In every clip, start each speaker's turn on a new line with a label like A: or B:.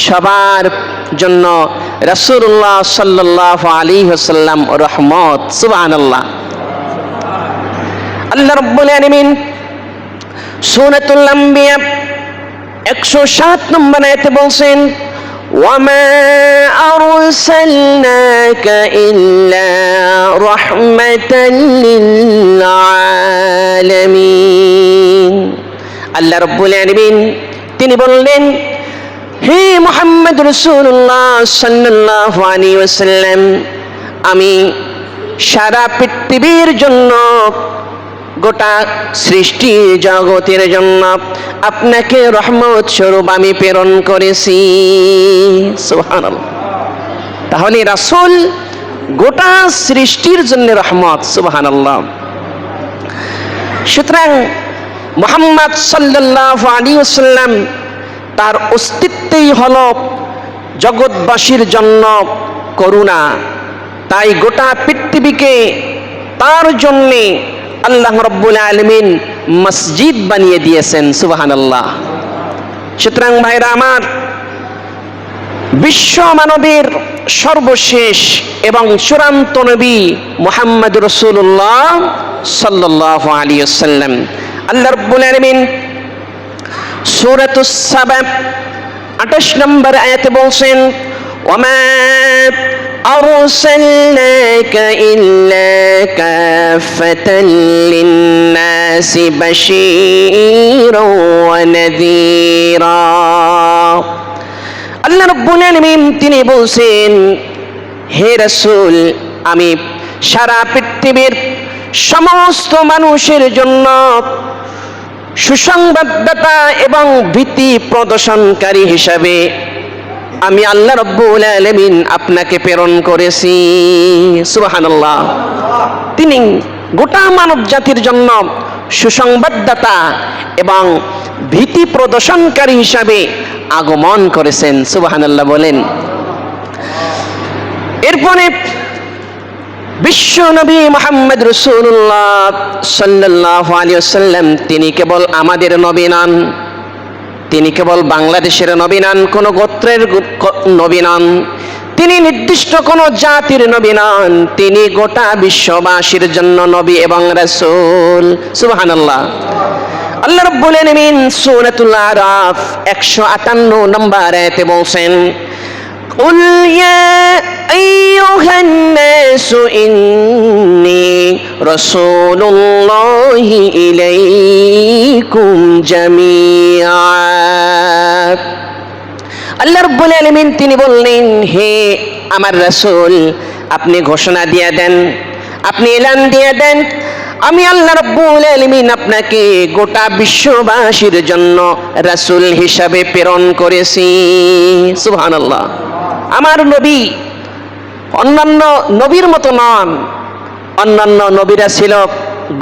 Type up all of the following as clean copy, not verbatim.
A: সবার জন্য রাসূলুল্লাহ সাল্লাল্লাহু আলাইহি ওয়াসাল্লাম রহমত। সুবহানাল্লাহ। আল্লাহ রাব্বুল আলামিন সূরাতুল আম্বিয়া 107 নম্বর আয়াতে বলছেন, ওয়ামা আরসালনাকা ইল্লা রাহমাতাল লিল আলামিন। আল্লাহ রাব্বুল আলামিন তিনি বললেন, হে মুহাম্মদ রাসূলুল্লাহ সাল্লাল্লাহু আলাইহি ওয়াসাল্লাম, আমি সারা পৃথিবীর জন্য, গোটা সৃষ্টি জগতের জন্য আপনাকে রহমত স্বরূপ আমি প্রেরণ করেছি। সুবহানাল্লাহ। তাহলে রাসূল গোটা সৃষ্টির জন্য রহমত। সুবহানাল্লাহ। সুতরাং মুহাম্মদ সাল্লাল্লাহু আলাইহি ওয়াসাল্লাম তার অস্তিত্বই হলো জগৎবাসীর জন্য করুণা। তাই গোটা পৃথিবীকে তার জন্যে আল্লাহ রাব্বুল আলামিন মসজিদ বানিয়ে দিয়েছেন। সুবহানাল্লাহ। সুতরাং ভাইরা আমার, বিশ্ব মানবের সর্বশেষ এবং চূড়ান্ত নবী মুহাম্মদ রাসূলুল্লাহ সাল্লাল্লাহু আলাইহি ওয়াসাল্লাম। আল্লাহ রাব্বুল আলামিন সূরাতুস সাবা 28 নম্বর আয়াতে বলছেন, ওয়ামা আরসালনাকা ইল্লা কাফাতাল লিন্নাসি বাশীরাও ওয়া নাযীরা। আল্লাহ রাব্বুল আলামিন তিনি বলছেন, হে রাসূল, আমি সারা পৃথিবীর সমস্ত মানুষের জন্য সুসংবাদদাতা এবং ভীতি প্রদর্শনকারী হিসাবে আমি আল্লাহ রাব্বুল আলামিন আপনাকে প্রেরণ করেছি। সুবহানাল্লাহ। তিনি গোটা মানব জাতির জন্য সুসংবাদদাতা এবং ভীতি প্রদর্শনকারী হিসাবে আগমন করেছেন। সুবহানাল্লাহ বলেন। এরপরে বিশ্ব নবী মুহাম্মদ রাসূলুল্লাহ সাল্লাল্লাহু আলাইহি ওয়াসাল্লাম তিনি কেবল আমাদের নবী নন, তিনি কেবল বাংলাদেশের নবী নন, কোন গোত্রের নবী নন, তিনি নির্দিষ্ট কোন জাতির নবী নন, তিনি গোটা বিশ্ববাসীর জন্য নবী এবং রাসূল। সুবহানাল্লাহ। আল্লাহ রাব্বুল আলামিন সূরাতুল আরাফ 158 নম্বর আয়াতে বলছেন, قل يا أيها الناس إني رسول الله إليكم جميعا। আল্লাহ রাব্বুল আলামিন তিনি বললেন, হে আমার রাসূল, আপনি ঘোষণা দিয়ে দেন, আপনি এলান দিয়ে দেন, আমি আল্লাহ রাব্বুল আলামিন আপনাকে গোটা বিশ্ববাসীর জন্য রাসূল হিসাবে প্রেরণ করেছি। সুবহানাল্লাহ। আমার নবী অন্যান্য নবীর মতো নন। অন্যান্য নবীরা ছিল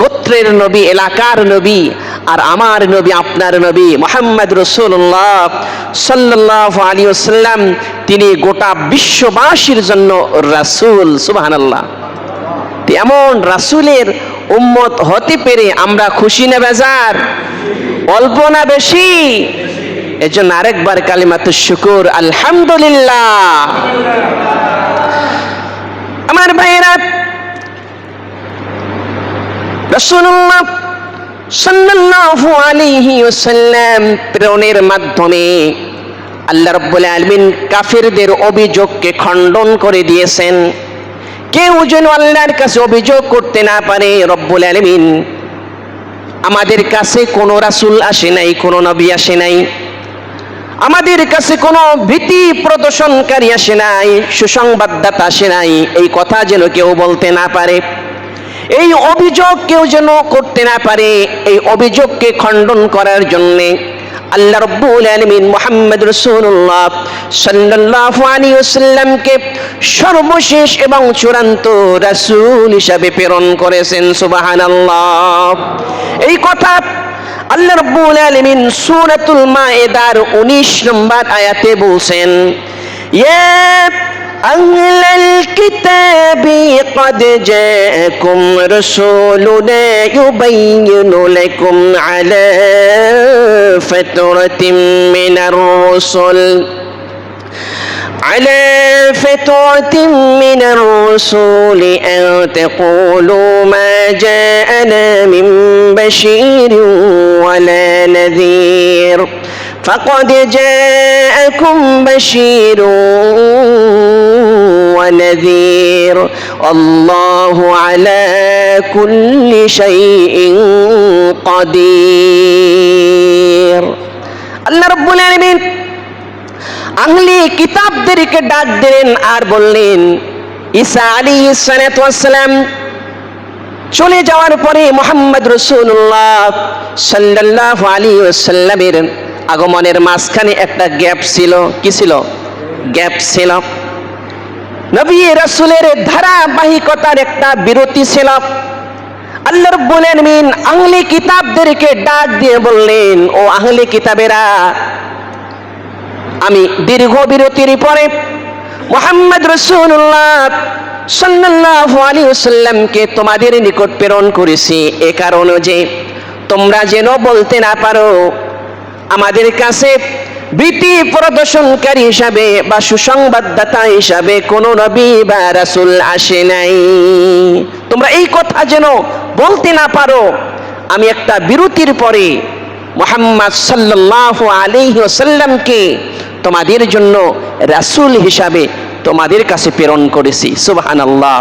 A: গোত্রের নবী, এলাকার নবী, আর আমার নবী, আপনার নবী মুহাম্মদ রাসূলুল্লাহ সাল্লাল্লাহু আলাইহি ওয়াসাল্লাম তিনি গোটা বিশ্ববাসীর জন্য রাসূল। সুবহানাল্লাহ। এমন রাসূলের উম্মত হতে পেরে আমরা খুশি না বেজার? অল্প না বেশি? এজন্য আরেকবার কালিমাতুশ শুকর, আলহামদুলিল্লাহ। আমার ভাইরা, রাসূলুল্লাহ সাল্লাল্লাহু আলাইহি ওয়াসাল্লাম প্রেরণের মাধ্যমে আল্লাহ রাব্বুল আলামিন কাফিরদের অভিযোগকে খণ্ডন করে দিয়েছেন। কেউ যেন আল্লাহর কাছে অভিযোগ করতে না পারে, রব্বুল আলামিন আমাদের কাছে কোনো রাসূল আসে নাই, কোনো নবী আসে নাই, আমাদের কাছে কোনো ভীতি প্রদর্শনকারী আসে নাই, সুসংবাদদাতা আসে নাই, এই কথা যেন কেউ বলতে না পারে, এই অভিযোগ কেউ যেন করতে না পারে। এই অভিযোগকে খণ্ডন করার জন্য আল্লাহ রাব্বুল আলামিন মুহাম্মদ রাসূলুল্লাহ সাল্লাল্লাহু আলাইহি ওয়াসাল্লামকে সর্বশেষ এবং চূড়ান্ত রাসূল হিসাবে প্রেরণ করেছেন। সুবহানাল্লাহ। এই কথা আল্লাহ রাব্বুল আলামিন সূরাতুল মায়েদার 19 নম্বর আয়াতে বলছেন, ইয়া আহলাল কিতাবি ক্বাদ জাআকুম রাসূলুনা ইউবাইয়িনু লাকুম আলা ফাতরাতিন মিনার রাসূল على فترة من الرسول أن تقولوا ما جاءنا من بشير ولا نذير فقد جاءكم بشير ونذير والله على كل شيء قدير আল্লাহ রাব্বুল আলামিন আহলি কিতাবদেরকে ডাক দিলেন আর বললেন ঈসা আলাইহিস সালাতু ওয়াস সালাম চলে যাওয়ার পরে মুহাম্মদ রাসূলুল্লাহ সাল্লাল্লাহু আলাইহি ওয়াসাল্লামের আগমনের মাঝখানে একটা গ্যাপ ছিল। কি ছিল? গ্যাপ ছিল। নবী রাসূলের ধারাবাহিকতার একটা বিরতি ছিল। আল্লাহ রাব্বুল আলামিন আহলি কিতাবদেরকে ডাক দিয়ে বললেন, ও আহলি কিতাবেরা, আমি দীর্ঘ বিরতির পরে মুহাম্মদ রাসূলুল্লাহ সাল্লাল্লাহু আলাইহি ওয়াসাল্লামকে তোমাদের নিকট প্রেরণ করেছি এ কারণে যে তোমরা যেন বলতে না পারো আমাদের কাছে ভীতি প্রদর্শনকারী হিসাবে বা সুসংবাদদাতা হিসাবে কোনো নবী বা রাসূল আসে নাই। তোমরা এই কথা যেন বলতে না পারো, আমি একটা বিরতির পরে মুহাম্মদ সাল্লাল্লাহু আলাইহি ওয়াসাল্লামকে তোমাদের জন্য রাসূল হিসাবে তোমাদের কাছে প্রেরণ করেছি। সুবহানাল্লাহ।